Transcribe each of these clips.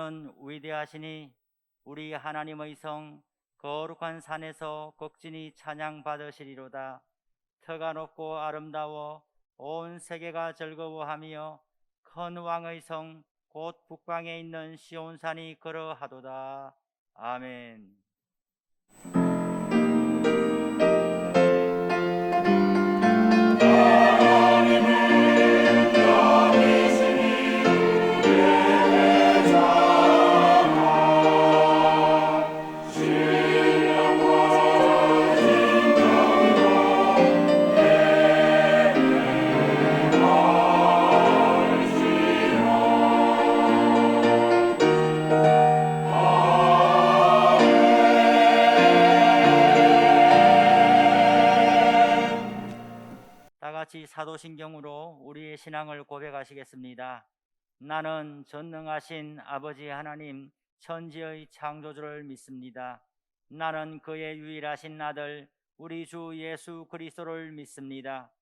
주는 위대하시니 우리 하나님의 성 거룩한 산에서 극진히 찬양 받으시리로다. 터가 높고 아름다워 온 세계가 즐거워하며 큰 왕의 성 곧 북방에 있는 시온산이 그러하도다. 아멘. 같이 사도신경으로 우리의 신앙을 고백하시겠습니다. 나는 전능하신 아버지 하나님 천지의 창조주를 믿습니다. 나는 그의 유일하신 아들 우리 주 예수 그리스도를 믿습니다.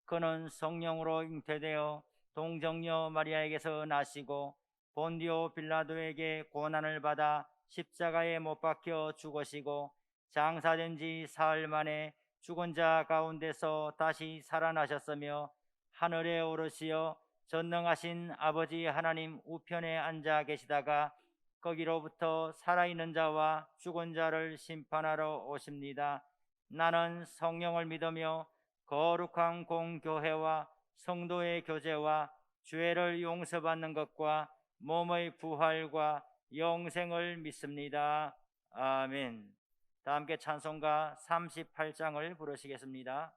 그는 성령으로 잉태되어 동정녀 마리아에게서 나시고 본디오 빌라도에게 고난을 받아 십자가에 못 박혀 죽으시고 장사된 지 사흘 만에 죽은 자 가운데서 다시 살아나셨으며 하늘에 오르시어 전능하신 아버지 하나님 우편에 앉아 계시다가 거기로부터 살아있는 자와 죽은 자를 심판하러 오십니다. 나는 성령을 믿으며 거룩한 공교회와 성도의 교제와 죄를 용서받는 것과 몸의 부활과 영생을 믿습니다. 아멘. 다 함께 찬송가 38장을 부르시겠습니다.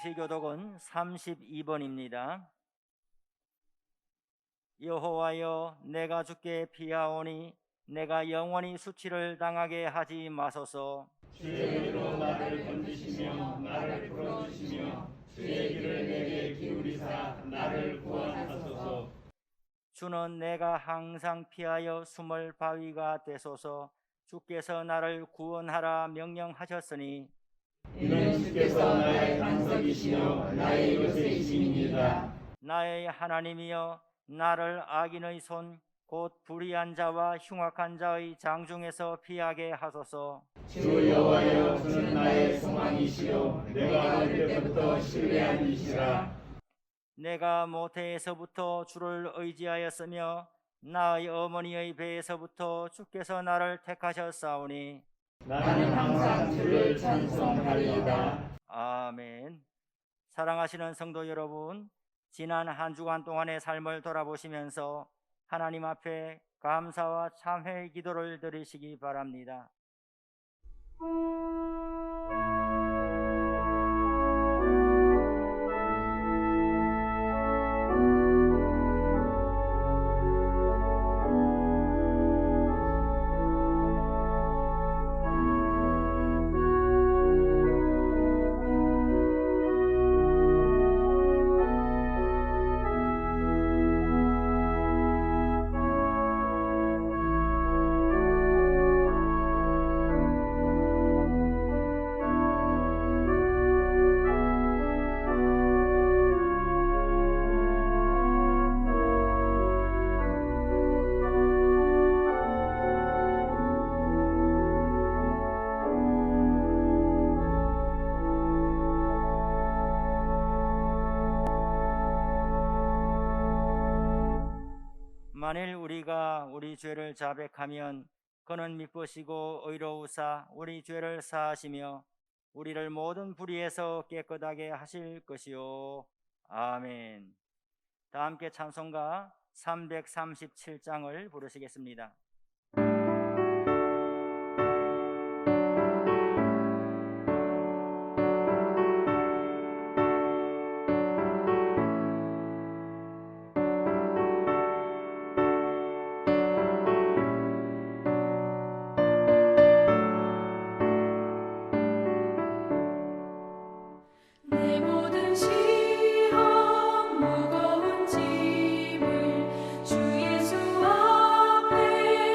성시교독은 32번입니다. 여호와여, 내가 주께 피하오니 내가 영원히 수치를 당하게 하지 마소서. 주의 의로 나를 건지시며 나를 풀어주시며 주의 귀를 내게 기울이사 나를 구원하소서. 주는 내가 항상 피하여 숨을 바위가 되소서. 주께서 나를 구원하라 명령하셨으니 이는 주께서 나의 반석이시며 나의 요새이심이니이다. 나의 하나님이여, 나를 악인의 손 곧 불의한 자와 흉악한 자의 장중에서 피하게 하소서. 주 여호와여, 주는 나의 소망이시요 내가 어릴 때부터 신뢰한 이시라. 내가 모태에서부터 주를 의지하였으며 나의 어머니의 배에서부터 주께서 나를 택하셨사오니 나는 항상 주를 찬송하리이다. 아멘. 사랑하시는 성도 여러분, 지난 한 주간 동안의 삶을 돌아보시면서 하나님 앞에 감사와 참회의 기도를 드리시기 바랍니다. 만일 우리가 우리 죄를 자백하면 그는 미쁘시고 의로우사 우리 죄를 사하시며 우리를 모든 불의에서 깨끗하게 하실 것이요. 아멘. 다 함께 찬송가 337장을 부르시겠습니다. 내 모든 시험 무거운 짐을 주 예수 앞에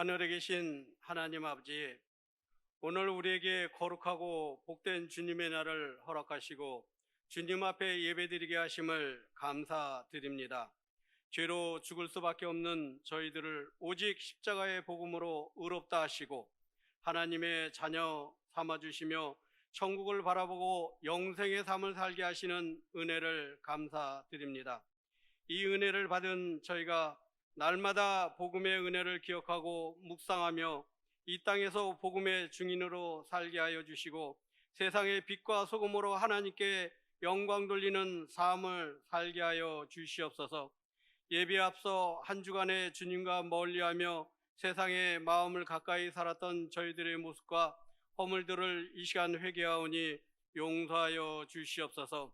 하늘에 계신 하나님 아버지, 오늘 우리에게 거룩하고 복된 주님의 날을 허락하시고 주님 앞에 예배드리게 하심을 감사드립니다. 죄로 죽을 수밖에 없는 저희들을 오직 십자가의 복음으로 의롭다 하시고 하나님의 자녀 삼아주시며 천국을 바라보고 영생의 삶을 살게 하시는 은혜를 감사드립니다. 이 은혜를 받은 저희가 날마다 복음의 은혜를 기억하고 묵상하며 이 땅에서 복음의 증인으로 살게 하여 주시고 세상의 빛과 소금으로 하나님께 영광 돌리는 삶을 살게 하여 주시옵소서. 예배 앞서 한 주간의 주님과 멀리하며 세상의 마음을 가까이 살았던 저희들의 모습과 허물들을 이 시간 회개하오니 용서하여 주시옵소서.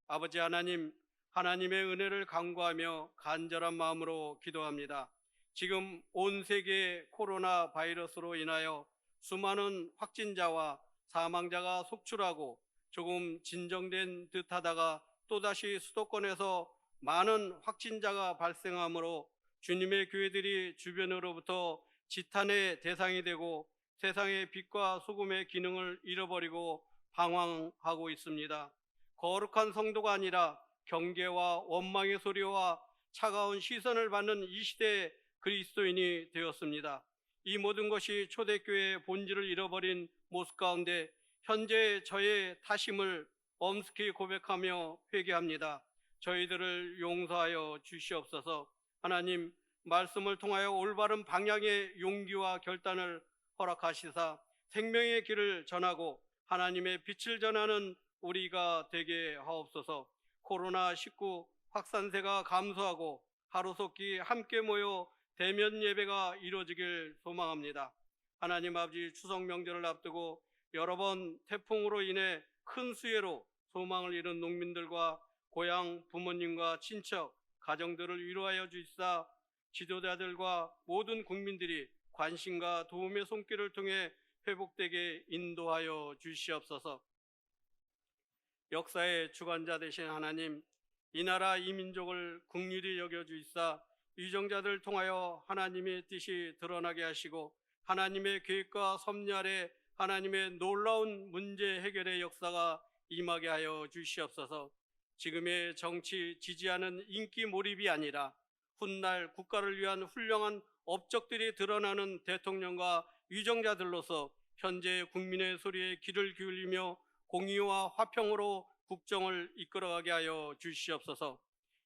아버지 하나님, 하나님의 은혜를 간구하며 간절한 마음으로 기도합니다. 지금 온 세계 코로나 바이러스로 인하여 수많은 확진자와 사망자가 속출하고 조금 진정된 듯하다가 또다시 수도권에서 많은 확진자가 발생하므로 주님의 교회들이 주변으로부터 지탄의 대상이 되고 세상의 빛과 소금의 기능을 잃어버리고 방황하고 있습니다. 거룩한 성도가 아니라 경계와 원망의 소리와 차가운 시선을 받는 이 시대의 그리스도인이 되었습니다. 이 모든 것이 초대교회의 본질을 잃어버린 모습 가운데 현재 저의 탓임을 엄숙히 고백하며 회개합니다. 저희들을 용서하여 주시옵소서. 하나님, 말씀을 통하여 올바른 방향의 용기와 결단을 허락하시사 생명의 길을 전하고 하나님의 빛을 전하는 우리가 되게 하옵소서. 코로나19 확산세가 감소하고 하루속히 함께 모여 대면 예배가 이루어지길 소망합니다. 하나님 아버지, 추석 명절을 앞두고 여러 번 태풍으로 인해 큰 수해로 소망을 잃은 농민들과 고향 부모님과 친척, 가정들을 위로하여 주시사 지도자들과 모든 국민들이 관심과 도움의 손길을 통해 회복되게 인도하여 주시옵소서. 역사의 주관자 되신 하나님, 이 나라 이 민족을 긍휼히 여겨주시사 위정자들을 통하여 하나님의 뜻이 드러나게 하시고 하나님의 계획과 섭리 아래 하나님의 놀라운 문제 해결의 역사가 임하게 하여 주시옵소서. 지금의 정치 지지하는 인기 몰입이 아니라 훗날 국가를 위한 훌륭한 업적들이 드러나는 대통령과 위정자들로서 현재 국민의 소리에 귀를 기울이며 공의와 화평으로 국정을 이끌어가게 하여 주시옵소서.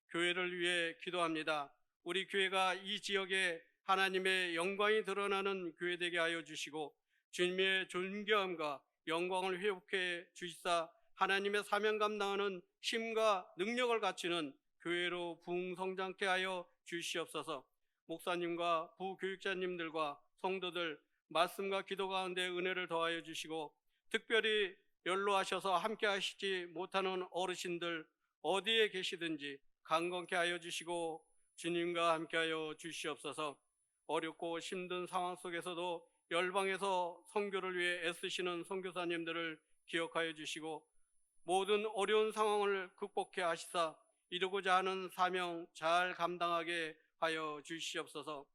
교회를 위해 기도합니다. 우리 교회가 이 지역에 하나님의 영광이 드러나는 교회 되게 하여 주시고 주님의 존귀함과 영광을 회복해 주시사 하나님의 사명 감당하는 힘과 능력을 갖추는 교회로 부흥성장케 하여 주시옵소서. 목사님과 부교육자님들과 성도들 말씀과 기도 가운데 은혜를 더하여 주시고 특별히 연로하셔서 함께 하시지 못하는 어르신들 어디에 계시든지 강건케 하여 주시고 주님과 함께 하여 주시옵소서. 어렵고 힘든 상황 속에서도 열방에서 선교를 위해 애쓰시는 선교사님들을 기억하여 주시고 모든 어려운 상황을 극복해 하시사 이루고자 하는 사명 잘 감당하게 하여 주시옵소서.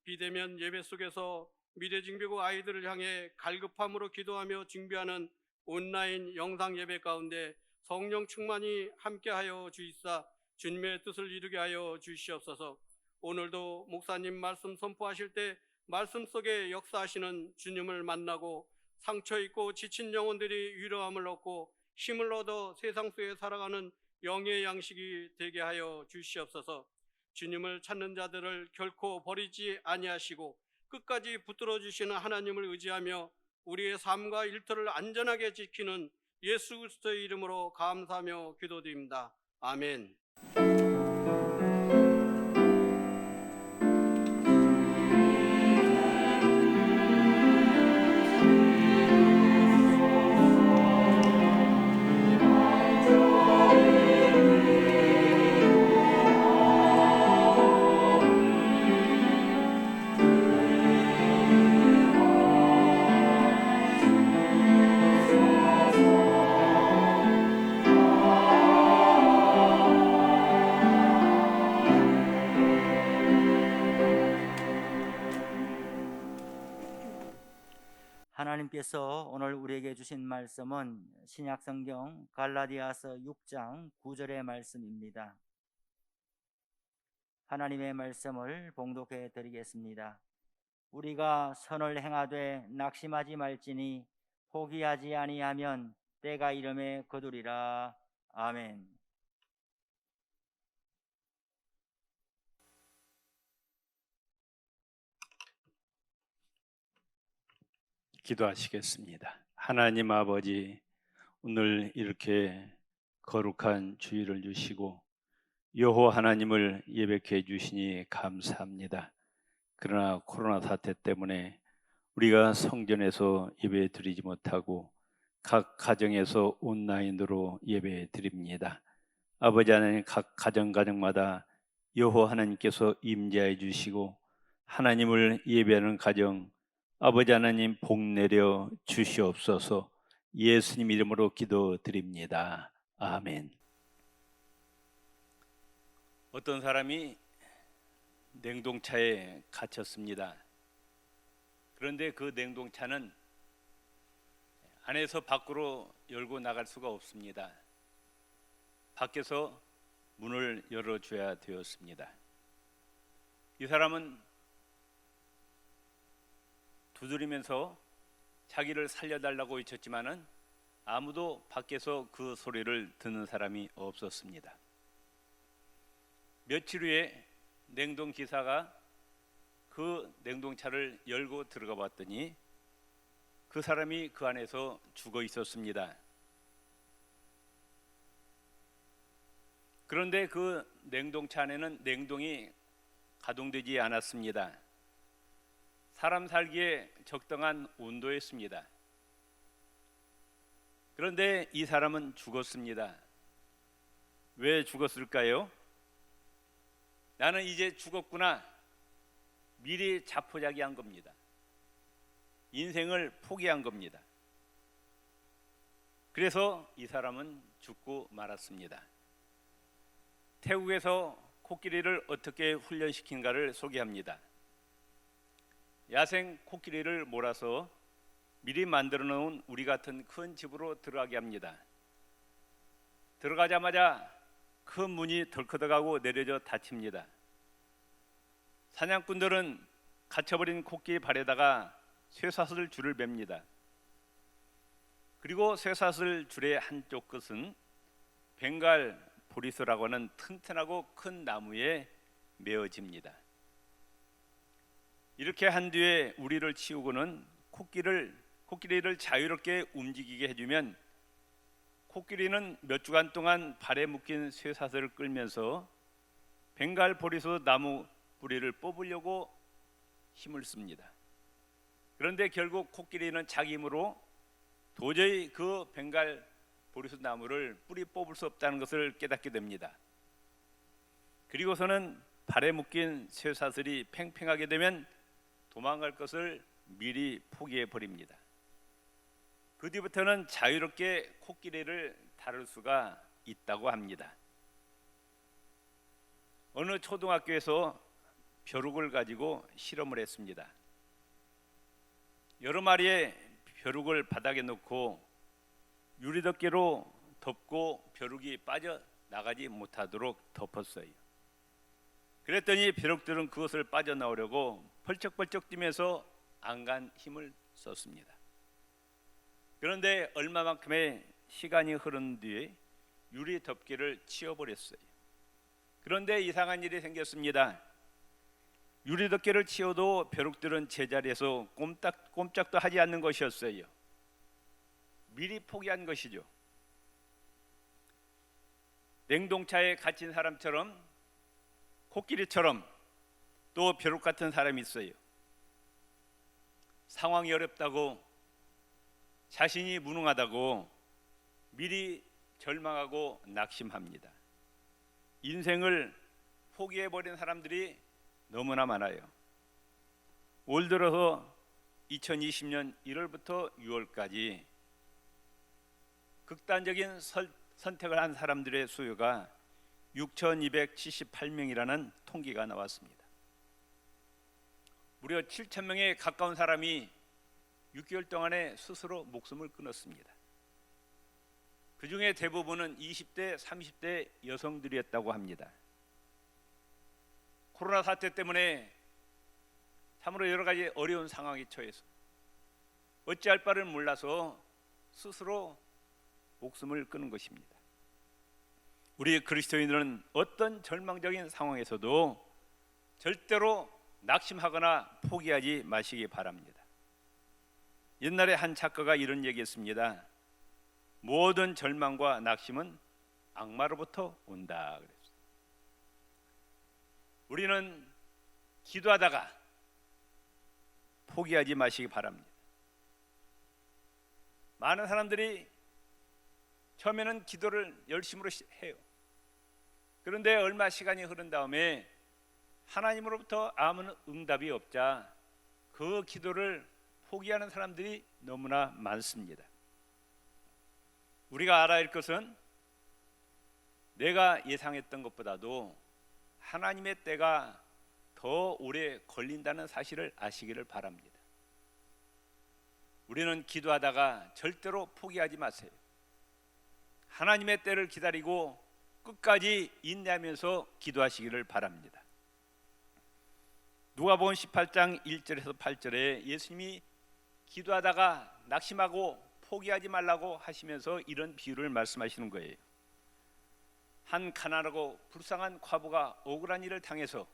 비대면 예배 속에서 미래증비고 아이들을 향해 갈급함으로 기도하며 준비하는 온라인 영상 예배 가운데 성령 충만히 함께하여 주시사 주님의 뜻을 이루게 하여 주시옵소서. 오늘도 목사님 말씀 선포하실 때 말씀 속에 역사하시는 주님을 만나고 상처 있고 지친 영혼들이 위로함을 얻고 힘을 얻어 세상 속에 살아가는 영의 양식이 되게 하여 주시옵소서. 주님을 찾는 자들을 결코 버리지 아니하시고 끝까지 붙들어 주시는 하나님을 의지하며 우리의 삶과 일터를 안전하게 지키는 예수 그리스도의 이름으로 감사하며 기도드립니다. 아멘. 하나님께서 오늘 우리에게 주신 말씀은 신약성경 갈라디아서 6장 9절의 말씀입니다. 하나님의 말씀을 봉독해 드리겠습니다. 우리가 선을 행하되 낙심하지 말지니 포기하지 아니하면 때가 이름에 거두리라. 아멘. 기도하시겠습니다. 하나님 아버지, 오늘 이렇게 거룩한 주일을 주시고 여호와 하나님을 예배케 해주시니 감사합니다. 그러나 코로나 사태 때문에 우리가 성전에서 예배 드리지 못하고 각 가정에서 온라인으로 예배 드립니다. 아버지 하나님, 각 가정마다 여호와 하나님께서 임재해 주시고 하나님을 예배하는 가정, 아버지 하나님 복 내려 주시옵소서. 예수님 이름으로 기도드립니다. 아멘. 어떤 사람이 냉동차에 갇혔습니다. 그런데 그 냉동차는 안에서 밖으로 열고 나갈 수가 없습니다. 밖에서 문을 열어줘야 되었습니다. 이 사람은 두드리면서 자기를 살려달라고 외쳤지만은 아무도 밖에서 그 소리를 듣는 사람이 없었습니다. 며칠 후에 냉동기사가 그 냉동차를 열고 들어가 봤더니 그 사람이 그 안에서 죽어 있었습니다. 그런데 그 냉동차 안에는 냉동이 가동되지 않았습니다. 사람 살기에 적당한 온도였습니다. 그런데 이 사람은 죽었습니다. 왜 죽었을까요? 나는 이제 죽었구나. 미리 자포자기한 겁니다. 인생을 포기한 겁니다. 그래서 이 사람은 죽고 말았습니다. 태국에서 코끼리를 어떻게 훈련시킨가를 소개합니다. 야생 코끼리를 몰아서 미리 만들어 놓은 우리 같은 큰 집으로 들어가게 합니다. 들어가자마자 큰 문이 덜커덕하고 내려져 닫힙니다. 사냥꾼들은 갇혀버린 코끼리 발에다가 쇠사슬 줄을 맵니다. 그리고 쇠사슬 줄의 한쪽 끝은 벵갈 보리스라고 하는 튼튼하고 큰 나무에 메어집니다. 이렇게 한 뒤에 우리를 치우고는 코끼리를 자유롭게 움직이게 해주면 코끼리는 몇 주간 동안 발에 묶인 쇠사슬을 끌면서 벵갈 보리스 나무 뿌리를 뽑으려고 힘을 씁니다. 그런데 결국 코끼리는 자기 힘으로 도저히 그 벵갈 보리스 나무를 뿌리 뽑을 수 없다는 것을 깨닫게 됩니다. 그리고서는 발에 묶인 쇠사슬이 팽팽하게 되면 도망갈 것을 미리 포기해 버립니다. 그 뒤부터는 자유롭게 코끼리를 다룰 수가 있다고 합니다. 어느 초등학교에서 벼룩을 가지고 실험을 했습니다. 여러 마리의 벼룩을 바닥에 놓고 유리덮개로 덮고 벼룩이 빠져나가지 못하도록 덮었어요. 그랬더니 벼룩들은 그것을 빠져나오려고 펄쩍펄쩍 뛰면서 안간 힘을 썼습니다. 그런데 얼마만큼의 시간이 흐른 뒤에 유리 덮개를 치워버렸어요. 그런데 이상한 일이 생겼습니다. 유리 덮개를 치워도 벼룩들은 제자리에서 꼼짝도 하지 않는 것이었어요. 미리 포기한 것이죠. 냉동차에 갇힌 사람처럼, 코끼리처럼 또 벼룩 같은 사람이 있어요. 상황이 어렵다고, 자신이 무능하다고 미리 절망하고 낙심합니다. 인생을 포기해버린 사람들이 너무나 많아요. 올 들어서 2020년 1월부터 6월까지 극단적인 선택을 한 사람들의 수요가 6,278명이라는 통계가 나왔습니다. 무려 7,000명에 가까운 사람이 6개월 동안에 스스로 목숨을 끊었습니다. 그 중에 대부분은 20대, 30대 여성들이었다고 합니다. 코로나 사태 때문에 참으로 여러 가지 어려운 상황에 처해서 어찌할 바를 몰라서 스스로 목숨을 끊은 것입니다. 우리 그리스도인들은 어떤 절망적인 상황에서도 절대로 낙심하거나 포기하지 마시기 바랍니다. 옛날에 한 작가가 이런 얘기했습니다. 모든 절망과 낙심은 악마로부터 온다 그랬어요. 우리는 기도하다가 포기하지 마시기 바랍니다. 많은 사람들이 처음에는 기도를 열심으로 해요. 그런데 얼마 시간이 흐른 다음에 하나님으로부터 아무 응답이 없자 그 기도를 포기하는 사람들이 너무나 많습니다. 우리가 알아야 할 것은 내가 예상했던 것보다도 하나님의 때가 더 오래 걸린다는 사실을 아시기를 바랍니다. 우리는 기도하다가 절대로 포기하지 마세요. 하나님의 때를 기다리고 끝까지 인내하면서 기도하시기를 바랍니다. 누가복음 18장 1절에서 8절에 예수님이 기도하다가 낙심하고 포기하지 말라고 하시면서 이런 비유를 말씀하시는 거예요. 한 가난하고 불쌍한 과부가 억울한 일을 당해서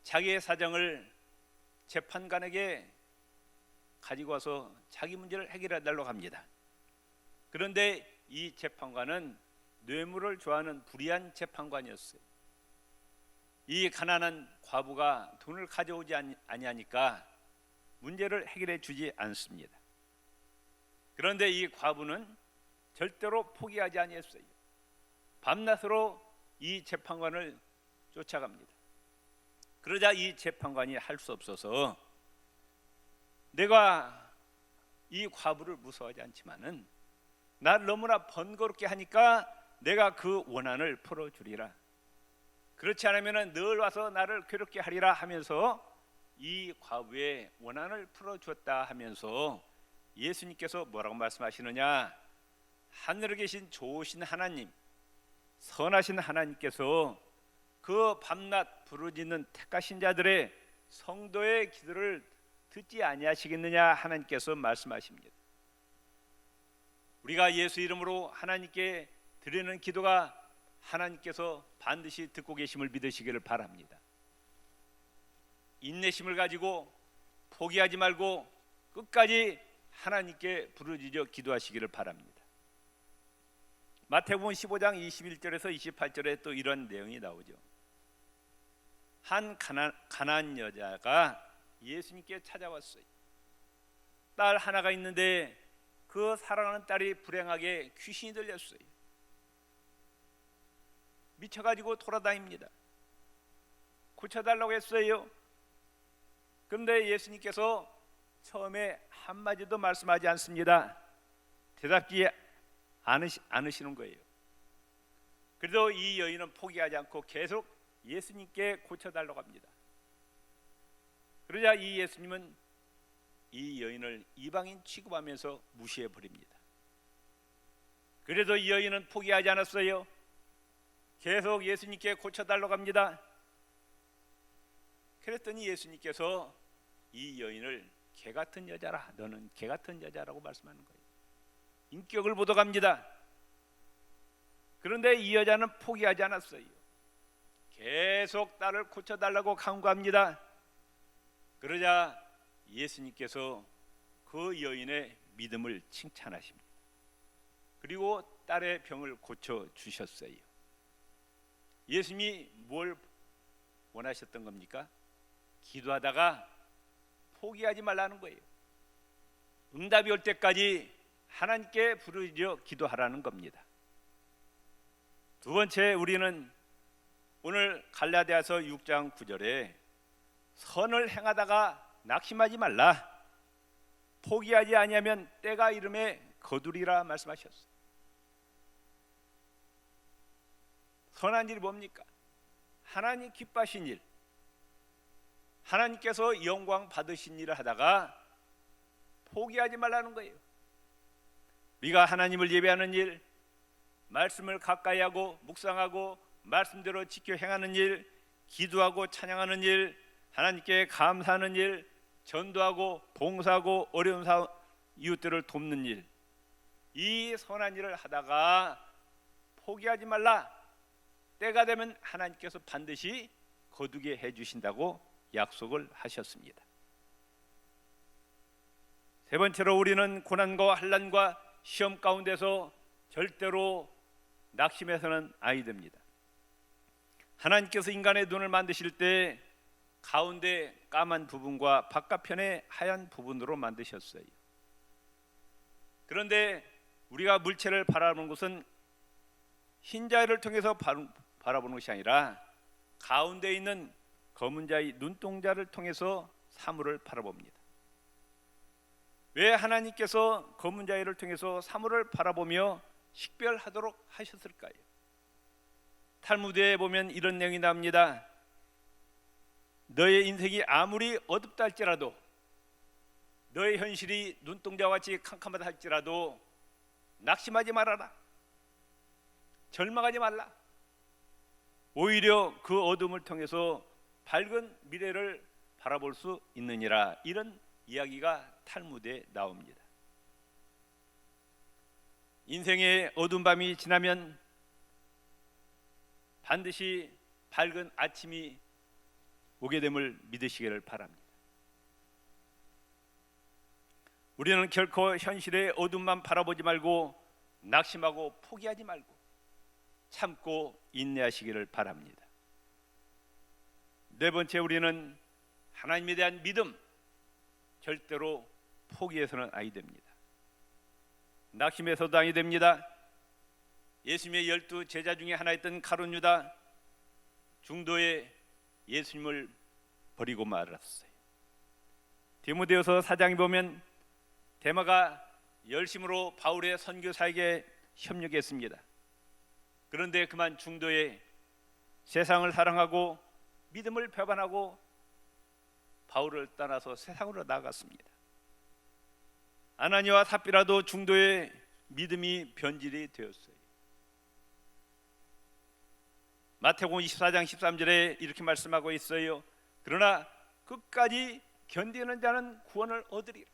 자기의 사정을 재판관에게 가지고 와서 자기 문제를 해결해 달라고 합니다. 그런데 이 재판관은 뇌물을 좋아하는 불의한 재판관이었어요. 이 가난한 과부가 돈을 가져오지 아니하니까 문제를 해결해 주지 않습니다. 그런데 이 과부는 절대로 포기하지 아니했어요. 밤낮으로 이 재판관을 쫓아갑니다. 그러자 이 재판관이 할 수 없어서 내가 이 과부를 무서워하지 않지만은 나를 너무나 번거롭게 하니까 내가 그 원한을 풀어주리라. 그렇지 않으면 늘 와서 나를 괴롭게 하리라 하면서 이 과부의 원한을 풀어주었다 하면서 예수님께서 뭐라고 말씀하시느냐? 하늘에 계신 좋으신 하나님, 선하신 하나님께서 그 밤낮 부르짖는 택하신 자들의 성도의 기도를 듣지 아니하시겠느냐 하나님께서 말씀하십니다. 우리가 예수 이름으로 하나님께 드리는 기도가 하나님께서 반드시 듣고 계심을 믿으시기를 바랍니다. 인내심을 가지고 포기하지 말고 끝까지 하나님께 부르짖어 기도하시기를 바랍니다. 마태복음 15장 21절에서 28절에 또 이런 내용이 나오죠. 한 가난한 여자가 예수님께 찾아왔어요. 딸 하나가 있는데 그 사랑하는 딸이 불행하게 귀신이 들렸어요. 미쳐가지고 돌아다닙니다. 고쳐달라고 했어요. 그런데 예수님께서 처음에 한마디도 말씀하지 않습니다. 대답지 않으시는 거예요. 그래도 이 여인은 포기하지 않고 계속 예수님께 고쳐달라고 합니다. 그러자 이 예수님은 이 여인을 이방인 취급하면서 무시해 버립니다. 그래도 이 여인은 포기하지 않았어요. 계속 예수님께 고쳐달라고 합니다. 그랬더니 예수님께서 이 여인을 개 같은 여자라, 너는 개 같은 여자라고 말씀하는 거예요. 인격을 보도합니다. 그런데 이 여자는 포기하지 않았어요. 계속 딸을 고쳐달라고 간구합니다. 그러자 예수님께서 그 여인의 믿음을 칭찬하십니다. 그리고 딸의 병을 고쳐 주셨어요. 예수님이 뭘 원하셨던 겁니까? 기도하다가 포기하지 말라는 거예요. 응답이 올 때까지 하나님께 부르짖어 기도하라는 겁니다. 두 번째, 우리는 오늘 갈라디아서 6장 9절에 선을 행하다가 낙심하지 말라, 포기하지 아니하면 때가 이름에 거두리라 말씀하셨어요. 선한 일이 뭡니까? 하나님 기뻐하신 일, 하나님께서 영광 받으신 일을 하다가 포기하지 말라는 거예요. 우리가 하나님을 예배하는 일, 말씀을 가까이 하고 묵상하고 말씀대로 지켜 행하는 일, 기도하고 찬양하는 일, 하나님께 감사하는 일, 전도하고 봉사하고 어려운 이웃들을 돕는 일, 이 선한 일을 하다가 포기하지 말라. 때가 되면 하나님께서 반드시 거두게 해주신다고 약속을 하셨습니다. 세 번째로 우리는 고난과 환난과 시험 가운데서 절대로 낙심해서는 아니 됩니다. 하나님께서 인간의 눈을 만드실 때 가운데 까만 부분과 바깥편에 하얀 부분으로 만드셨어요. 그런데 우리가 물체를 바라보는 것은 흰자를 통해서 바라보는 것이 아니라 가운데 있는 검은 자의 눈동자를 통해서 사물을 바라봅니다. 왜 하나님께서 검은 자를 통해서 사물을 바라보며 식별하도록 하셨을까요? 탈무드에 보면 이런 내용이 나옵니다. 너의 인생이 아무리 어둡다 할지라도, 너의 현실이 눈동자와 같이 캄캄하다 할지라도 낙심하지 말아라. 절망하지 말라. 오히려 그 어둠을 통해서 밝은 미래를 바라볼 수 있느니라. 이런 이야기가 탈무드에 나옵니다. 인생의 어두운 밤이 지나면 반드시 밝은 아침이 오게 됨을 믿으시기를 바랍니다. 우리는 결코 현실의 어둠만 바라보지 말고 낙심하고 포기하지 말고 참고 인내하시기를 바랍니다. 네 번째, 우리는 하나님에 대한 믿음, 절대로 포기해서는 아니 됩니다. 낙심해서도 아니 됩니다. 예수님의 12 제자 중에 하나였던 가룟 유다, 중도에 예수님을 버리고 말았어요. 디모데후서 4장에 보면 데마가 열심으로 바울의 선교사에게 협력했습니다. 그런데 그만 중도에 세상을 사랑하고 믿음을 배반하고 바울을 떠나서 세상으로 나갔습니다. 아나니와 삽비라도 중도에 믿음이 변질이 되었어요. 마태복음 24장 13절에 이렇게 말씀하고 있어요. 그러나 끝까지 견디는 자는 구원을 얻으리라.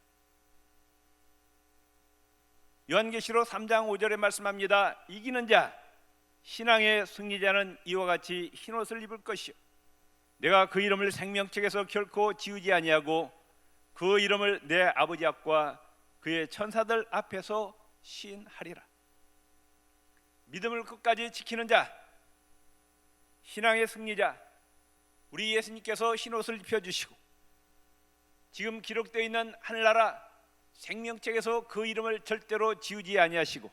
요한계시록 3장 5절에 말씀합니다. 이기는 자, 신앙의 승리자는 이와 같이 흰옷을 입을 것이요, 내가 그 이름을 생명책에서 결코 지우지 아니하고 그 이름을 내 아버지 앞과 그의 천사들 앞에서 시인하리라. 믿음을 끝까지 지키는 자, 신앙의 승리자, 우리 예수님께서 흰옷을 입혀주시고 지금 기록되어 있는 하늘나라 생명책에서 그 이름을 절대로 지우지 아니하시고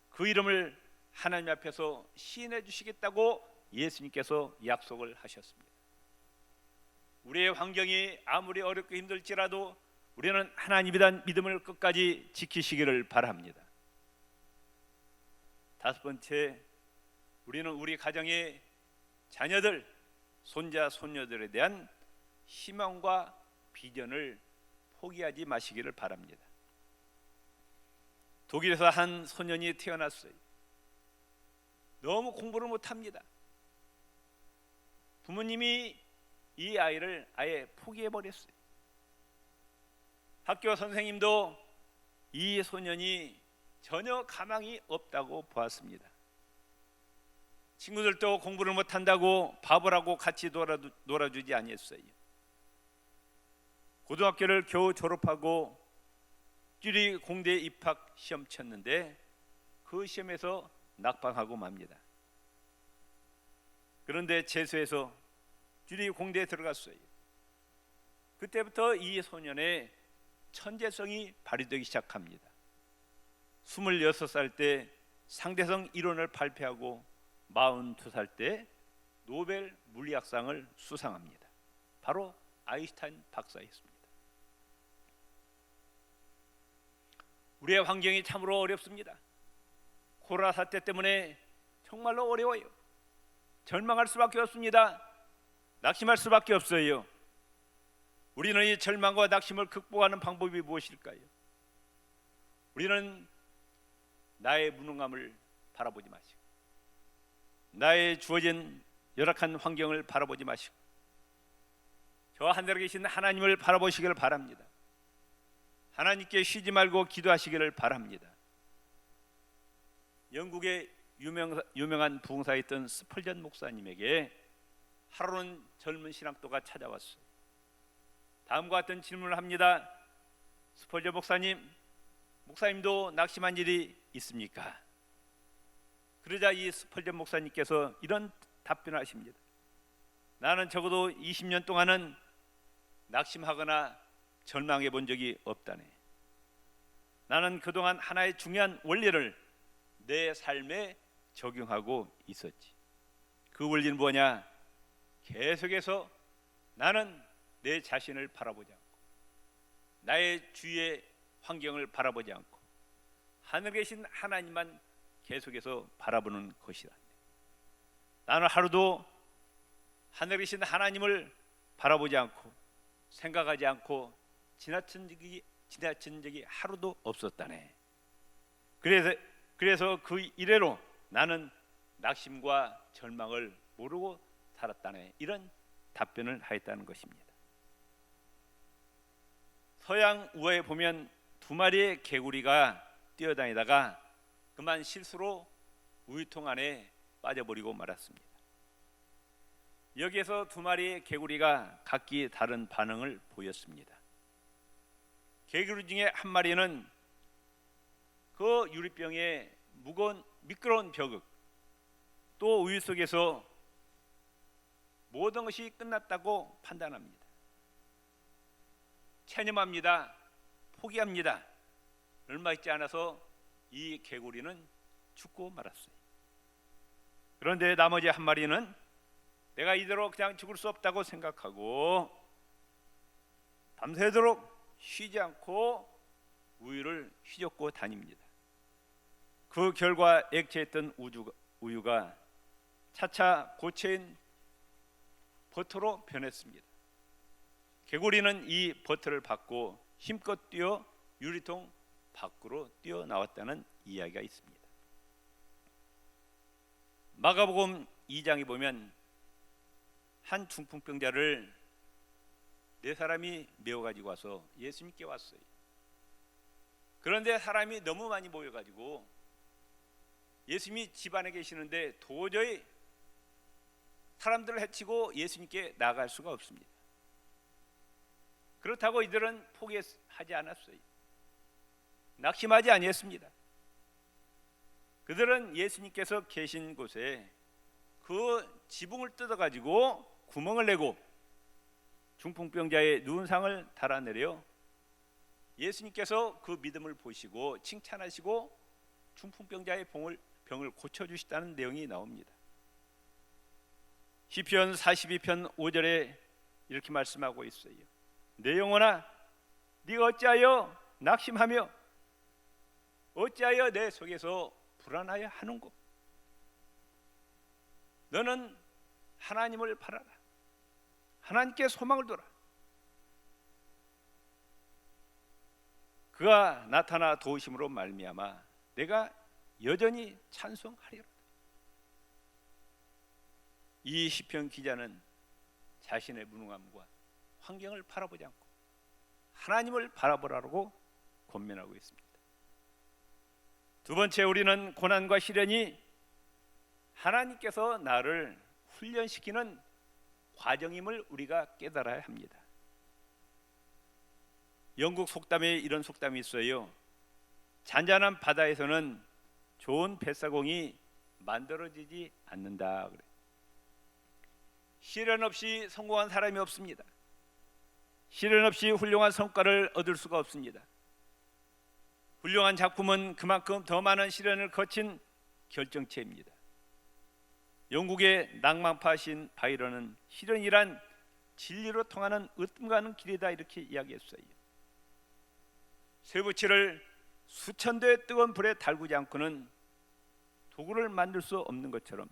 그 이름을 하나님 앞에서 시인해 주시겠다고 예수님께서 약속을 하셨습니다. 우리의 환경이 아무리 어렵고 힘들지라도 우리는 하나님에 대한 믿음을 끝까지 지키시기를 바랍니다. 다섯 번째, 우리는 우리 가정의 자녀들, 손자, 손녀들에 대한 희망과 비전을 포기하지 마시기를 바랍니다. 독일에서 한 소년이 태어났어요. 너무 공부를 못합니다. 부모님이 이 아이를 아예 포기해버렸어요. 학교 선생님도 이 소년이 전혀 가망이 없다고 보았습니다. 친구들도 공부를 못한다고 바보라고 같이 놀아주지 아니했어요. 고등학교를 겨우 졸업하고 쭈리 공대 입학 시험 쳤는데 그 시험에서 낙방하고 맙니다. 그런데 재수해서 쭈리 공대에 들어갔어요. 그때부터 이 소년의 천재성이 발휘되기 시작합니다. 26살 때 상대성 이론을 발표하고 42살 때 노벨 물리학상을 수상합니다. 바로 아인슈타인 박사였습니다. 우리의 환경이 참으로 어렵습니다. 코로나 사태 때문에 정말로 어려워요. 절망할 수밖에 없습니다. 낙심할 수밖에 없어요. 우리는 이 절망과 낙심을 극복하는 방법이 무엇일까요? 우리는 나의 무능함을 바라보지 마시고, 나의 주어진 열악한 환경을 바라보지 마시고, 저 하늘에 계신 하나님을 바라보시기를 바랍니다. 하나님께 쉬지 말고 기도하시기를 바랍니다. 영국의 유명한 부흥사였던 스펄전 목사님에게 하루는 젊은 신학도가 찾아왔어요. 다음과 같은 질문을 합니다. 스펄전 목사님도 낙심한 일이 있습니까? 그러자 이 스펄전 목사님께서 이런 답변을 하십니다. 나는 적어도 20년 동안은 낙심하거나 절망해 본 적이 없다네. 나는 그동안 하나의 중요한 원리를 내 삶에 적용하고 있었지. 그 원리는 뭐냐? 계속해서 나는 내 자신을 바라보지 않고, 나의 주위의 환경을 바라보지 않고, 하늘에 계신 하나님만 계속해서 바라보는 것이다. 나는 하루도 하늘에 계신 하나님을 바라보지 않고 생각하지 않고 지나친 적이 하루도 없었다네. 그래서 그 이래로 나는 낙심과 절망을 모르고 살았다네. 이런 답변을 하였다는 것입니다. 서양 우화에 보면 두 마리의 개구리가 뛰어다니다가 그만 실수로 우유통 안에 빠져버리고 말았습니다. 여기에서 두 마리의 개구리가 각기 다른 반응을 보였습니다. 개구리 중에 한 마리는 그 유리병에 무거운 미끄러운 벽, 또 우유 속에서 모든 것이 끝났다고 판단합니다. 체념합니다. 포기합니다. 얼마 있지 않아서 이 개구리는 죽고 말았어요. 그런데 나머지 한 마리는 내가 이대로 그냥 죽을 수 없다고 생각하고 밤새도록 쉬지 않고 우유를 휘젓고 다닙니다. 그 결과 액체했던 우유가 차차 고체인 버터로 변했습니다. 개구리는 이 버터를 받고 힘껏 뛰어 유리통 밖으로 뛰어나왔다는 이야기가 있습니다. 마가복음 2장에 보면 한 중풍병자를 네 사람이 메워가지고 와서 예수님께 왔어요. 그런데 사람이 너무 많이 모여가지고 예수님이 집 안에 계시는데 도저히 사람들을 해치고 예수님께 나아갈 수가 없습니다. 그렇다고 이들은 포기하지 않았어요. 낙심하지 아니했습니다. 그들은 예수님께서 계신 곳에 그 지붕을 뜯어가지고 구멍을 내고 중풍병자의 누운 상을 달아내려 예수님께서 그 믿음을 보시고 칭찬하시고 중풍병자의 병을 고쳐주시다는 내용이 나옵니다. 시편 42편 5절에 이렇게 말씀하고 있어요. 내 영혼아, 네가 어찌하여 낙심하며 어찌하여 내 속에서 불안하여 하는고. 너는 하나님을 바라라. 하나님께 소망을 둬라. 그가 나타나 도우심으로 말미암아 내가 여전히 찬송하리라. 이 시편 기자는 자신의 무능함과 환경을 바라보지 않고 하나님을 바라보라고 권면하고 있습니다. 두 번째, 우리는 고난과 시련이 하나님께서 나를 훈련시키는 과정임을 우리가 깨달아야 합니다. 영국 속담에 이런 속담이 있어요. 잔잔한 바다에서는 좋은 뱃사공이 만들어지지 않는다. 시련 없이 성공한 사람이 없습니다. 시련 없이 훌륭한 성과를 얻을 수가 없습니다. 훌륭한 작품은 그만큼 더 많은 시련을 거친 결정체입니다. 영국의 낭만파신 바이런은 시련이란 진리로 통하는 으뜸 가는 길이다 이렇게 이야기했어요. 쇠붙이를 수천 대의 뜨거운 불에 달구지 않고는 도구를 만들 수 없는 것처럼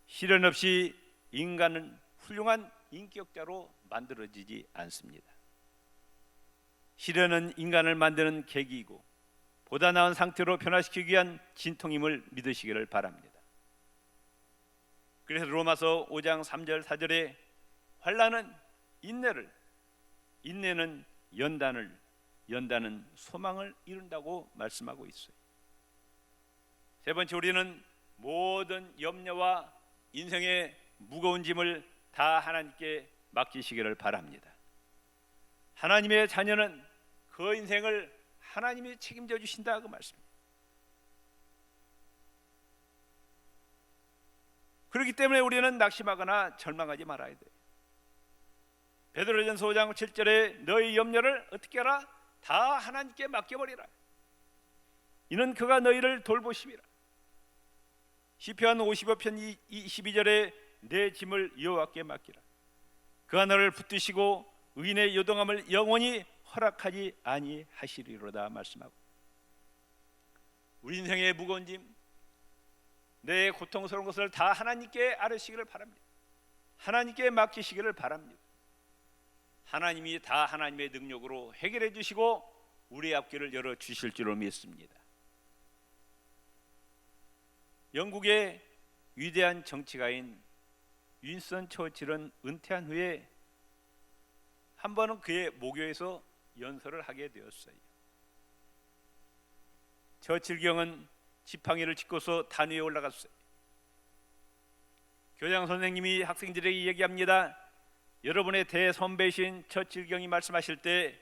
시련 없이 인간은 훌륭한 인격자로 만들어지지 않습니다. 시련은 인간을 만드는 계기이고 보다 나은 상태로 변화시키기 위한 진통임을 믿으시기를 바랍니다. 그래서 로마서 5장 3절 4절에 환난은 인내를, 인내는 연단을, 연단은 소망을 이룬다고 말씀하고 있어요. 세 번째, 우리는 모든 염려와 인생의 무거운 짐을 다 하나님께 맡기시기를 바랍니다. 하나님의 자녀는 그 인생을 하나님이 책임져 주신다 그 말씀입니다. 그렇기 때문에 우리는 낙심하거나 절망하지 말아야 돼요. 베드로전서 5장 7절에 너희 염려를 어떻게 하라? 다 하나님께 맡겨버리라. 이는 그가 너희를 돌보심이라. 시편 55편 22절에 내 짐을 여호와께 맡기라. 그가 너를 붙드시고 의인의 요동함을 영원히 허락하지 아니하시리로다 말씀하고, 우리 인생의 무거운 짐, 내 고통스러운 것을 다 하나님께 아뢰시기를 바랍니다. 하나님께 맡기시기를 바랍니다. 하나님이 다 하나님의 능력으로 해결해 주시고 우리의 앞길을 열어 주실 줄로 믿습니다. 영국의 위대한 정치가인 윈스턴 처칠은 은퇴한 후에 한 번은 그의 모교에서 연설을 하게 되었어요. 처칠 경은 지팡이를 짚고서 단 위에 올라갔어요. 교장 선생님이 학생들에게 얘기합니다. 여러분의 대선배이신 처칠 경이 말씀하실 때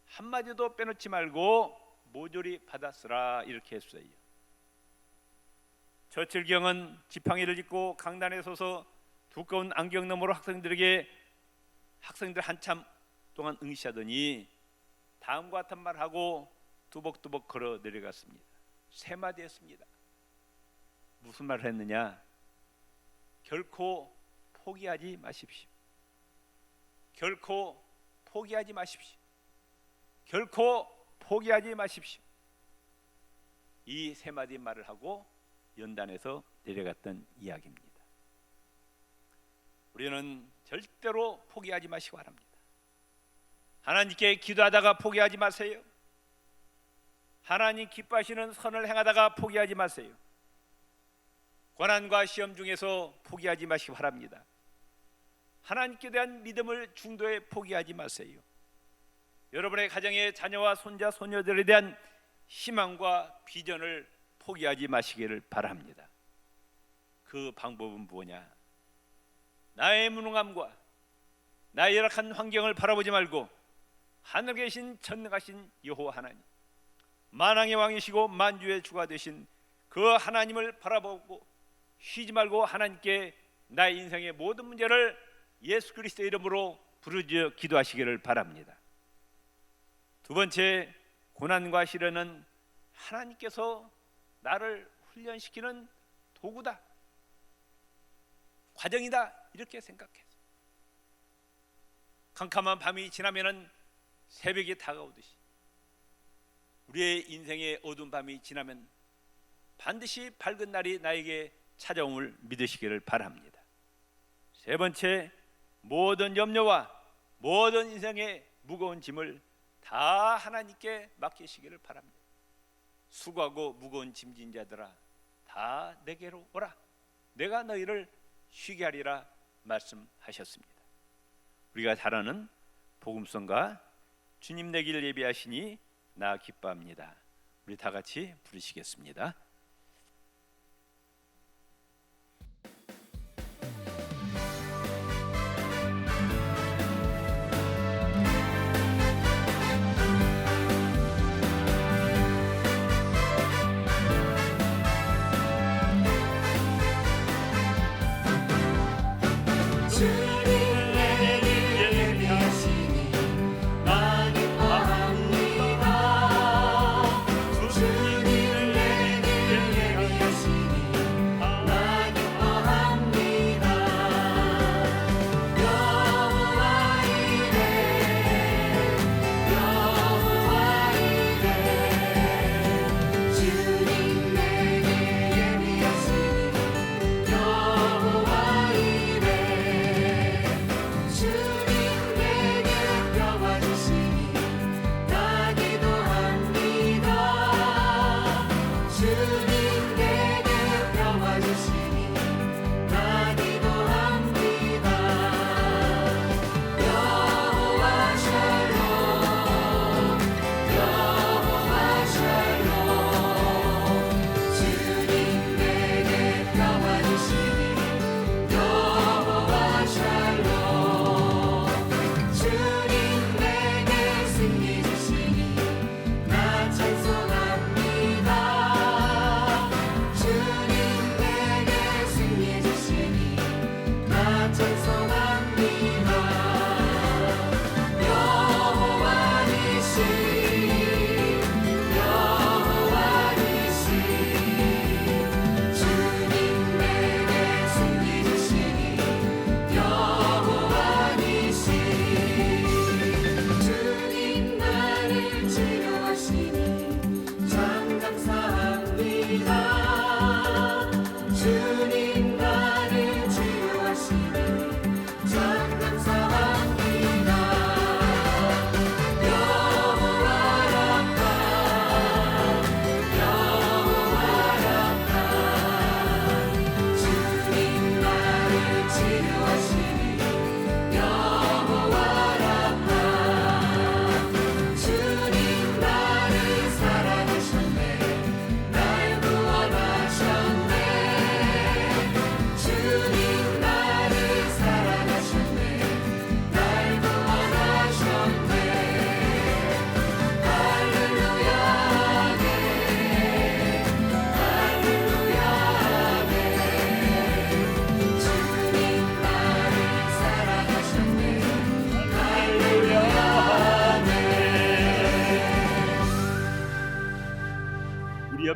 한마디도 빼놓지 말고 모조리 받아쓰라 이렇게 했어요. 처칠 경은 지팡이를 짚고 강단에 서서 두꺼운 안경 너머로 학생들 한참 동안 응시하더니 다음과 같은 말을 하고 뚜벅뚜벅 걸어 내려갔습니다. 세 마디 했습니다. 무슨 말을 했느냐? 결코 포기하지 마십시오. 결코 포기하지 마십시오. 결코 포기하지 마십시오. 이 세 마디 말을 하고 연단에서 내려갔던 이야기입니다. 우리는 절대로 포기하지 마시기 바랍니다. 하나님께 기도하다가 포기하지 마세요. 하나님 기뻐하시는 선을 행하다가 포기하지 마세요. 고난과 시험 중에서 포기하지 마시기 바랍니다. 하나님께 대한 믿음을 중도에 포기하지 마세요. 여러분의 가정의 자녀와 손자 손녀들에 대한 희망과 비전을 포기하지 마시기를 바랍니다. 그 방법은 뭐냐? 나의 무능함과 나의 열악한 환경을 바라보지 말고 하늘에 계신 전능하신 여호와 하나님, 만왕의 왕이시고 만주의 주가 되신 그 하나님을 바라보고 쉬지 말고 하나님께 나의 인생의 모든 문제를 예수 그리스도의 이름으로 부르짖어 기도하시기를 바랍니다. 두 번째, 고난과 시련은 하나님께서 나를 훈련시키는 도구다, 과정이다 이렇게 생각해서 캄캄한 밤이 지나면은 새벽이 다가오듯이 우리의 인생의 어두운 밤이 지나면 반드시 밝은 날이 나에게 찾아옴을 믿으시기를 바랍니다. 세 번째, 모든 염려와 모든 인생의 무거운 짐을 다 하나님께 맡기시기를 바랍니다. 수고하고 무거운 짐진 자들아 다 내게로 오라, 내가 너희를 쉬게 하리라 말씀하셨습니다. 우리가 잘 아는 복음성가 주님 내 길 예비하시니 나 기뻐합니다. 우리 다 같이 부르시겠습니다. 주님 내게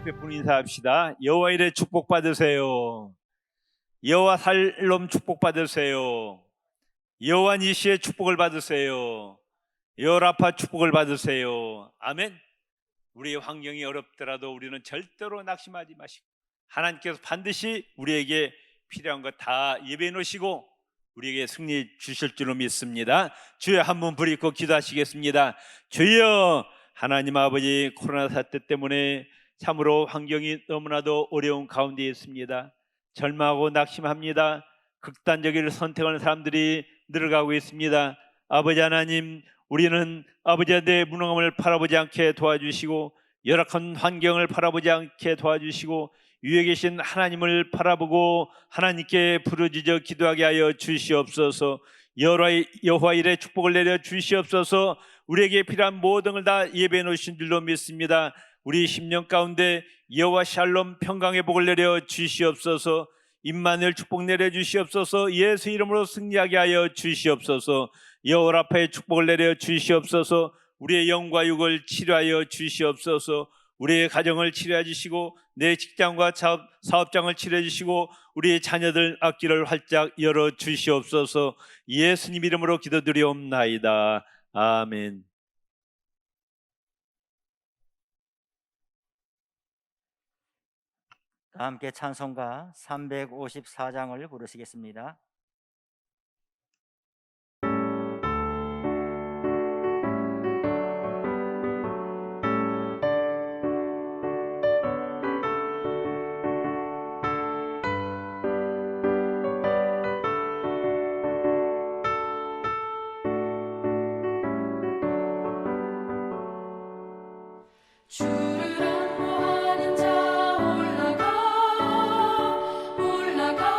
앞에 분 인사합시다. 여호와 이레 축복 받으세요. 여호와 살롬 축복 받으세요. 여호와 니시의 축복을 받으세요. 여호와 라파 축복을 받으세요. 아멘. 우리의 환경이 어렵더라도 우리는 절대로 낙심하지 마시고 하나님께서 반드시 우리에게 필요한 것 다 예배해 놓으시고 우리에게 승리 주실 줄로 믿습니다. 주여 한번 부리고 기도하시겠습니다. 주여, 하나님 아버지, 코로나 사태 때문에 참으로 환경이 너무나도 어려운 가운데 있습니다. 절망하고 낙심합니다. 극단적인 선택하는 사람들이 늘어가고 있습니다. 아버지 하나님, 우리는 아버지의 무능함을 바라보지 않게 도와주시고 열악한 환경을 바라보지 않게 도와주시고 위에 계신 하나님을 바라보고 하나님께 부르짖어 기도하게 하여 주시옵소서. 여호와 일의 축복을 내려 주시옵소서. 우리에게 필요한 모든 걸 다 예배해 놓으신 줄로 믿습니다. 우리 심령 가운데 여호와 샬롬 평강의 복을 내려 주시옵소서. 임마누엘 축복 내려 주시옵소서. 예수 이름으로 승리하게 하여 주시옵소서. 여호와 라파의 축복을 내려 주시옵소서. 우리의 영과 육을 치료하여 주시옵소서. 우리의 가정을 치료해 주시고 내 직장과 사업장을 치료해 주시고 우리의 자녀들 앞길을 활짝 열어 주시옵소서. 예수님 이름으로 기도드리옵나이다. 아멘. 다 함께 찬송가 354장을 부르시겠습니다. 주를 안무하는 자 올라가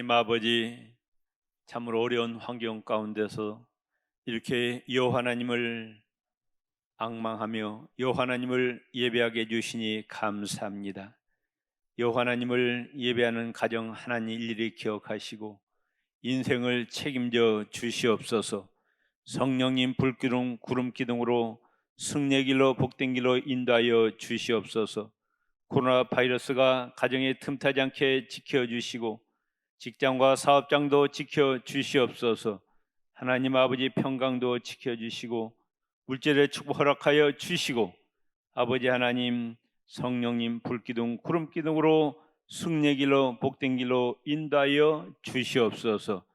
하나님 아버지, 참으로 어려운 환경 가운데서 이렇게 여호와 하나님을 앙망하며 여호와 하나님을 예배하게 해주시니 감사합니다. 여호와 하나님을 예배하는 가정 하나님 일일이 기억하시고 인생을 책임져 주시옵소서. 성령님 불기둥 구름기둥으로 승리의 길로 복된 길로 인도하여 주시옵소서. 코로나 바이러스가 가정에 틈타지 않게 지켜주시고 직장과 사업장도 지켜주시옵소서. 하나님 아버지 평강도 지켜주시고 물질의 축복 허락하여 주시고 아버지 하나님 성령님 불기둥 구름기둥으로 승리의 길로 복된 길로 인도하여 주시옵소서.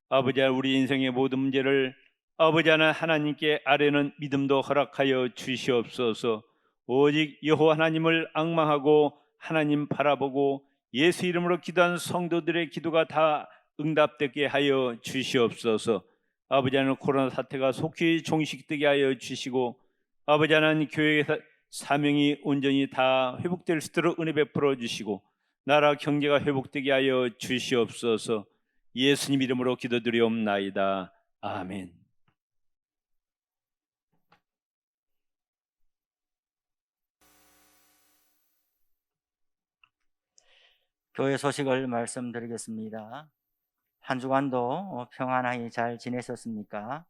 아버지 우리 인생의 모든 문제를 아버지 하나님께 아뢰는 믿음도 허락하여 주시옵소서. 오직 여호와 하나님을 앙망하고 하나님 바라보고 예수 이름으로 기도한 성도들의 기도가 다 응답되게 하여 주시옵소서. 아버지 하나님 코로나 사태가 속히 종식되게 하여 주시고 아버지 하나님 교회의 사명이 온전히 다 회복될 수 있도록 은혜 베풀어 주시고 나라 경제가 회복되게 하여 주시옵소서. 예수님 이름으로 기도드리옵나이다. 아멘. 교회 소식을 말씀드리겠습니다. 한 주간도 평안하게 잘 지내셨습니까?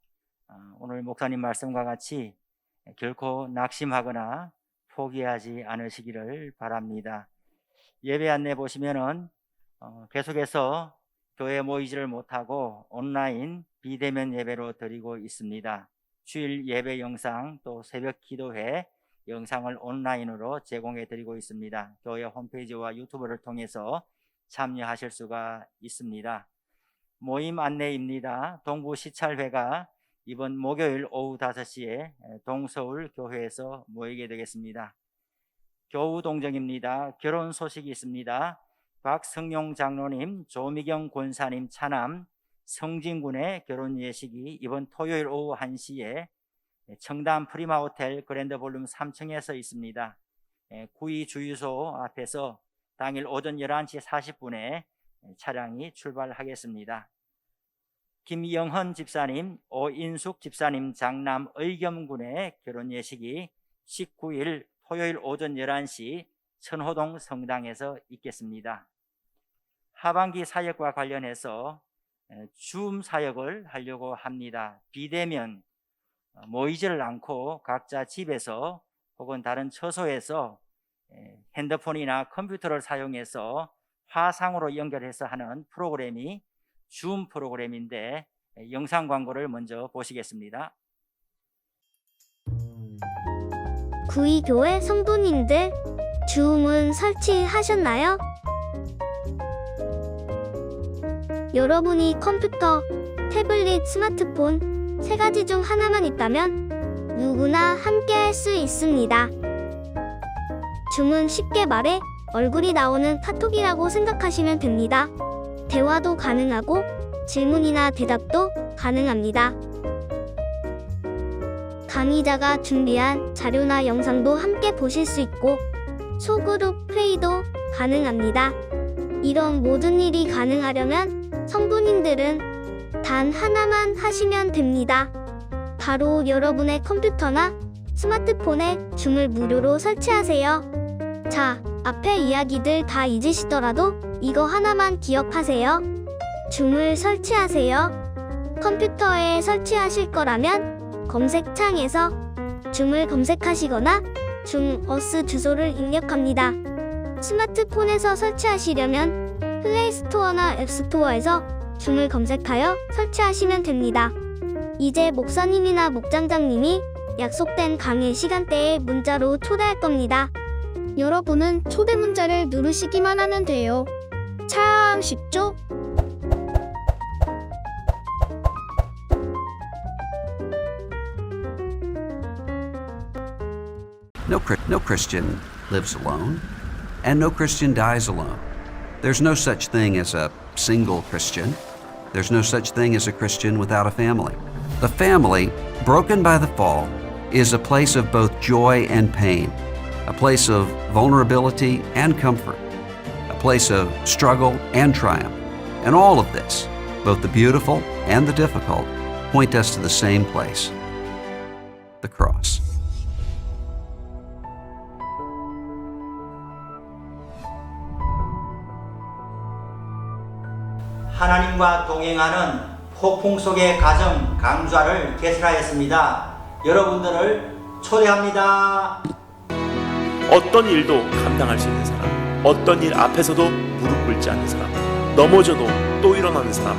오늘 목사님 말씀과 같이 결코 낙심하거나 포기하지 않으시기를 바랍니다. 예배 안내 보시면은 계속해서 교회에 모이지를 못하고 온라인 비대면 예배로 드리고 있습니다. 주일 예배 영상 또 새벽 기도회 영상을 온라인으로 제공해 드리고 있습니다. 교회 홈페이지와 유튜브를 통해서 참여하실 수가 있습니다. 모임 안내입니다. 동부 시찰회가 이번 목요일 오후 5시에 동서울 교회에서 모이게 되겠습니다. 교우 동정입니다. 결혼 소식이 있습니다. 박성용 장로님, 조미경 권사님 차남 성진군의 결혼 예식이 이번 토요일 오후 1시에 청담 프리마 호텔 그랜드 볼룸 3층에서 있습니다. 구의 주유소 앞에서 당일 오전 11시 40분에 차량이 출발하겠습니다. 김영헌 집사님, 오인숙 집사님 장남 의겸군의 결혼 예식이 19일 토요일 오전 11시 천호동 성당에서 있겠습니다. 하반기 사역과 관련해서 줌 사역을 하려고 합니다. 비대면 모이지를 않고 각자 집에서 혹은 다른 처소에서 핸드폰이나 컴퓨터를 사용해서 화상으로 연결해서 하는 프로그램이 줌 프로그램인데 영상 광고를 먼저 보시겠습니다. 구의교회 성도님들, 줌은 설치하셨나요? 여러분이 컴퓨터, 태블릿, 스마트폰 세 가지 중 하나만 있다면 누구나 함께 할 수 있습니다. 줌은 쉽게 말해 얼굴이 나오는 카톡이라고 생각하시면 됩니다. 대화도 가능하고 질문이나 대답도 가능합니다. 강의자가 준비한 자료나 영상도 함께 보실 수 있고 소그룹 회의도 가능합니다. 이런 모든 일이 가능하려면 성도님들은 단 하나만 하시면 됩니다. 바로 여러분의 컴퓨터나 스마트폰에 줌을 무료로 설치하세요. 자, 앞에 이야기들 다 잊으시더라도 이거 하나만 기억하세요. 줌을 설치하세요. 컴퓨터에 설치하실 거라면 검색창에서 줌을 검색하시거나 줌어스 주소를 입력합니다. 스마트폰에서 설치하시려면 플레이스토어나 앱스토어에서 줌을 검색하여 설치하시면 됩니다. 이제 목사님이나 목장장님이 약속된 강의 시간대에 문자로 초대할 겁니다. 여러분은 초대 문자를 누르시기만 하면 돼요. 참 쉽죠? No Christian lives alone, and no Christian dies alone. There's no such thing as a single Christian. There's no such thing as a Christian without a family. The family, broken by the fall, is a place of both joy and pain, a place of vulnerability and comfort, a place of struggle and triumph, And all of this, both the beautiful and the difficult, point us to the same place, the cross. 하나님과 동행하는 폭풍 속의 가정 강좌를 개설하였습니다. 여러분들을 초대합니다. 어떤 일도 감당할 수 있는 사람, 어떤 일 앞에서도 무릎 꿇지 않는 사람, 넘어져도 또 일어나는 사람,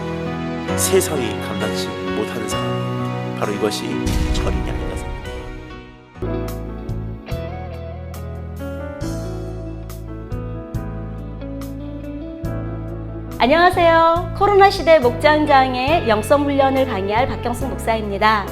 세상이 감당치 못하는 사람, 바로 이것이 저인이 아닌가 생각합니다. 안녕하세요. 코로나 시대 목장장의 영성 훈련을 강의할 박경숙 목사입니다.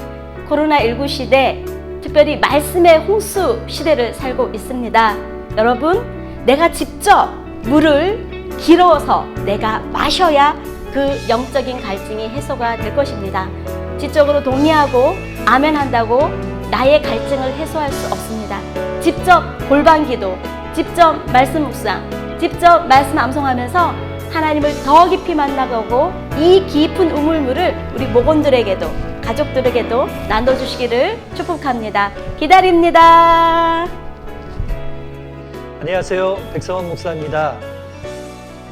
코로나19 시대, 특별히 말씀의 홍수 시대를 살고 있습니다. 여러분, 내가 직접 물을 길어서 내가 마셔야 그 영적인 갈증이 해소가 될 것입니다. 지적으로 동의하고 아멘한다고 나의 갈증을 해소할 수 없습니다. 직접 골방기도, 직접 말씀 묵상, 직접 말씀 암송하면서 하나님을 더 깊이 만나보고 이 깊은 우물물을 우리 목원들에게도 가족들에게도 나눠주시기를 축복합니다. 기다립니다. 안녕하세요. 백성원 목사입니다.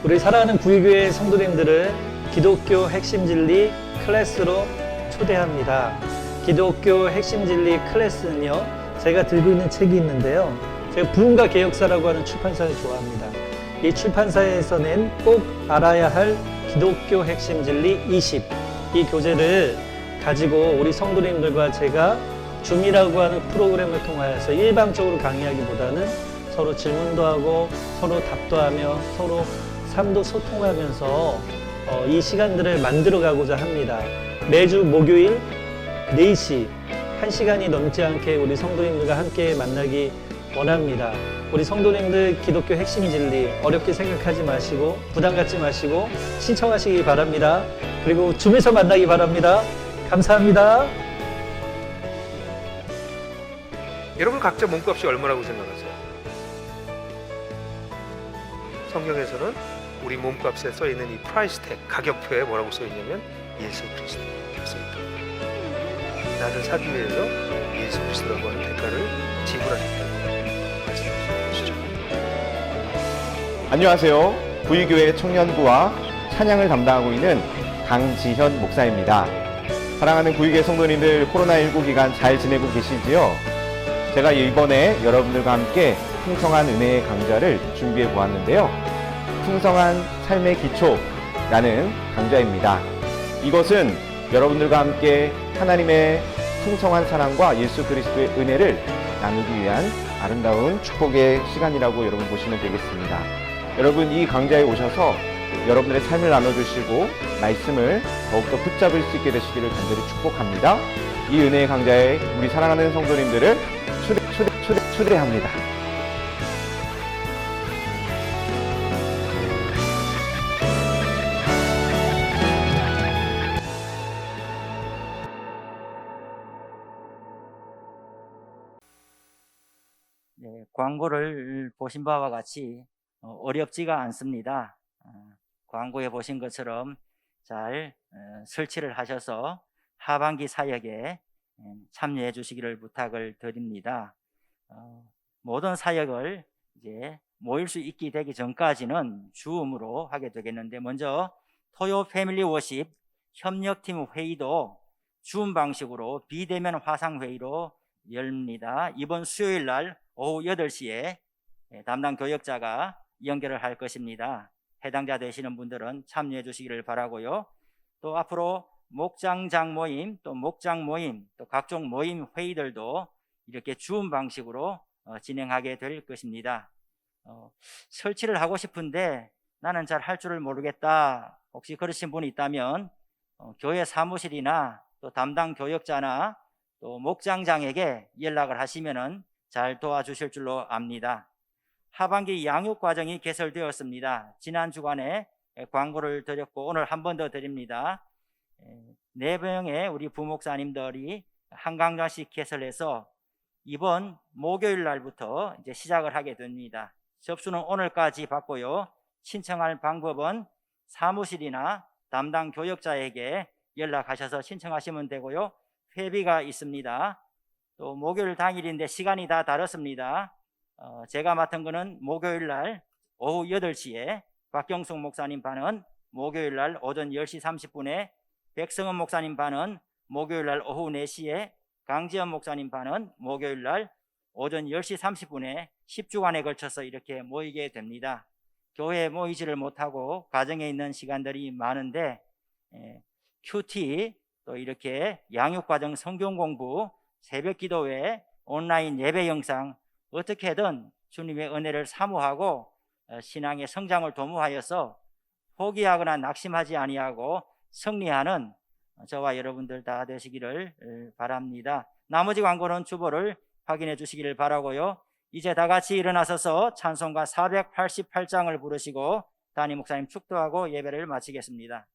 우리 사랑하는 구의교회 성도님들을 기독교 핵심 진리 클래스로 초대합니다. 기독교 핵심 진리 클래스는요, 제가 들고 있는 책이 있는데요. 제가 부흥과 개혁사라고 하는 출판사를 좋아합니다. 이 출판사에서 낸 꼭 알아야 할 기독교 핵심 진리 20, 이 교재를 가지고 우리 성도님들과 제가 줌이라고 하는 프로그램을 통하여서 일방적으로 강의하기보다는 서로 질문도 하고 서로 답도 하며 서로 삶도 소통하면서 이 시간들을 만들어 가고자 합니다. 매주 목요일 4시 1시간이 넘지 않게 우리 성도님들과 함께 만나기 원합니다. 우리 성도님들 기독교 핵심 진리 어렵게 생각하지 마시고 부담 갖지 마시고 신청하시기 바랍니다. 그리고 줌에서 만나기 바랍니다. 감사합니다. 여러분 각자 몸값이 얼마라고 생각하세요? 성경에서는 우리 몸값에 써있는 이 프라이스 택, 가격표에 뭐라고 써있냐면 예수 그리스도라고 써있다. 나를 사기 위해서 예수 그리스도라고 하는 대가를 지불하셨다는 말씀을 주시죠. 안녕하세요. 구의교회 청년부와 찬양을 담당하고 있는 강지현 목사입니다. 사랑하는 구의교회 성도님들, 코로나19 기간 잘 지내고 계시지요? 제가 이번에 여러분들과 함께 풍성한 은혜의 강좌를 준비해 보았는데요. 풍성한 삶의 기초라는 강좌입니다. 이것은 여러분들과 함께 하나님의 풍성한 사랑과 예수 그리스도의 은혜를 나누기 위한 아름다운 축복의 시간이라고 여러분 보시면 되겠습니다. 여러분 이 강좌에 오셔서 여러분들의 삶을 나눠주시고 말씀을 더욱더 붙잡을 수 있게 되시기를 간절히 축복합니다. 이 은혜의 강좌에 우리 사랑하는 성도님들을 초대합니다. 네, 광고를 보신 바와 같이 어렵지가 않습니다. 광고에 보신 것처럼 잘 설치를 하셔서 하반기 사역에 참여해 주시기를 부탁을 드립니다. 모든 사역을 이제 모일 수 있게 되기 전까지는 줌으로 하게 되겠는데, 먼저 토요 패밀리 워십 협력팀 회의도 줌 방식으로 비대면 화상 회의로 열립니다. 이번 수요일 날 오후 8시에 담당 교역자가 연결을 할 것입니다. 해당자 되시는 분들은 참여해 주시기를 바라고요. 또 앞으로 목장장 모임, 또 목장 모임, 또 각종 모임 회의들도 이렇게 줌 방식으로 진행하게 될 것입니다. 설치를 하고 싶은데 나는 잘 할 줄을 모르겠다, 혹시 그러신 분이 있다면 교회 사무실이나 또 담당 교역자나 또 목장장에게 연락을 하시면은 잘 도와주실 줄로 압니다. 하반기 양육 과정이 개설되었습니다. 지난 주간에 광고를 드렸고 오늘 한 번 더 드립니다. 4명의 우리 부목사님들이 한 강좌씩 개설해서 이번 목요일 날부터 이제 시작을 하게 됩니다. 접수는 오늘까지 받고요. 신청할 방법은 사무실이나 담당 교역자에게 연락하셔서 신청하시면 되고요. 회비가 있습니다. 또 목요일 당일인데 시간이 다 다릅니다. 제가 맡은 거는 목요일 날 오후 8시에, 박경숙 목사님 반은 목요일 날 오전 10시 30분에, 백성은 목사님 반은 목요일 날 오후 4시에, 강지연 목사님 반은 목요일 날 오전 10시 30분에 10주간에 걸쳐서 이렇게 모이게 됩니다. 교회에 모이지를 못하고 가정에 있는 시간들이 많은데 큐티, 또 이렇게 양육과정 성경 공부, 새벽 기도회, 온라인 예배 영상 어떻게든 주님의 은혜를 사모하고 신앙의 성장을 도모하여서 포기하거나 낙심하지 아니하고 승리하는 저와 여러분들 다 되시기를 바랍니다. 나머지 광고는 주보를 확인해 주시기를 바라고요. 이제 다 같이 일어나서서 찬송가 488장을 부르시고 담임 목사님 축도하고 예배를 마치겠습니다.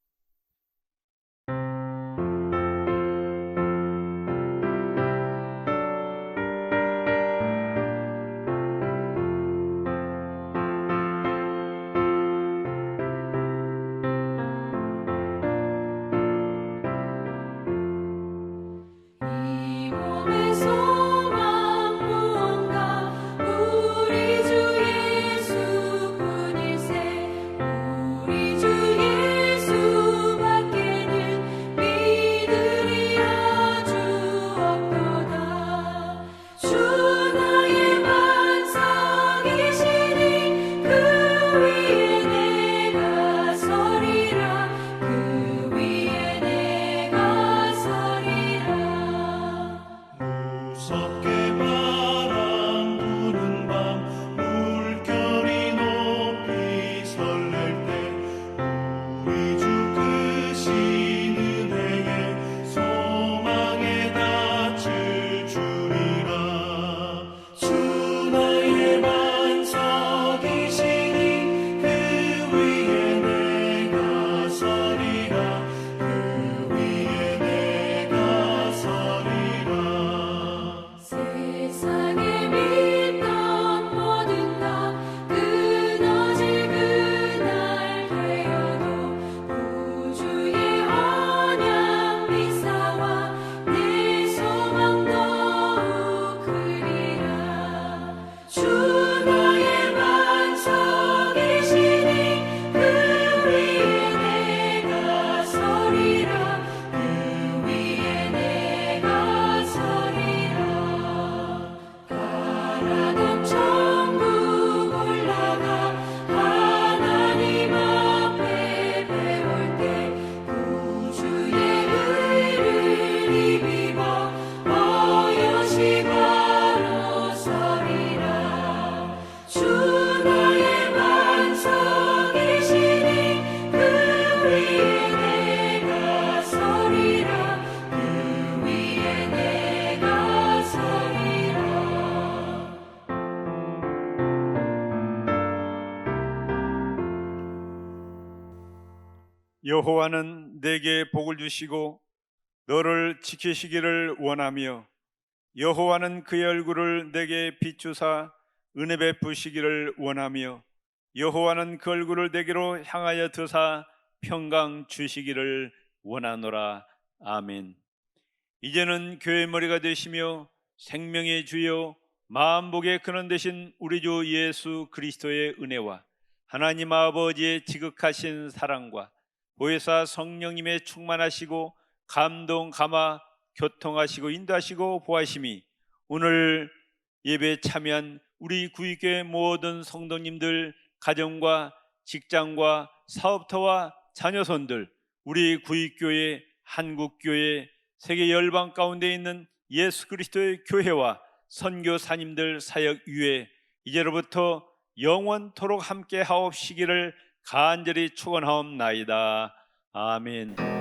이 몸의 소망 무언가 우리 주 예수뿐일세. 우리 주 예수밖에는 믿으리 아주 없도다. 주 나의 반석이시니 그 위에 내가 서리라. 그 위에 내가 서리라. 무섭게 바람 부는 밤 물결이 높이 설렐 때 우리 주 크신 은혜에 소망에 닿을 줄이라. 주 나의 반석이시니 그 위에 내가 서리라. 그 위에 내가 서리라. 세상에 믿던 모든 것 끊어질 그날 되어도 구주의 언약 미사와 내 소망 더욱 크리라. 주 나의 반석이시니 그 위에 내가 서리라. 그 위에 내가 서리라. 바라던 천국 올라가 하나님 앞에 배울 때 구주의 의를 입어 어여시 바로 서리라. 주 나의 반석이시니 그 위에 내가 서리라. 그 위에 내가 서리라. 여호와는 내게 복을 주시고 너를 지키시기를 원하며 여호와는 그의 얼굴을 내게 비추사 은혜 베푸시기를 원하며 여호와는 그 얼굴을 내게로 향하여 드사 평강 주시기를 원하노라. 아멘. 이제는 교회 머리가 되시며 생명의 주여 만복의 근원 되신 우리 주 예수 그리스도의 은혜와 하나님 아버지의 지극하신 사랑과 보혜사 성령님의 충만하시고 감동 감화 교통하시고 인도하시고 보하심이 오늘 예배에 참여한 우리 구의교회 모든 성도님들 가정과 직장과 사업터와 자녀손들, 우리 구의교회, 한국교회, 세계 열방 가운데 있는 예수 그리스도의 교회와 선교사님들 사역 위에 이제로부터 영원토록 함께 하옵시기를 간절히 축원하옵나이다. 아멘.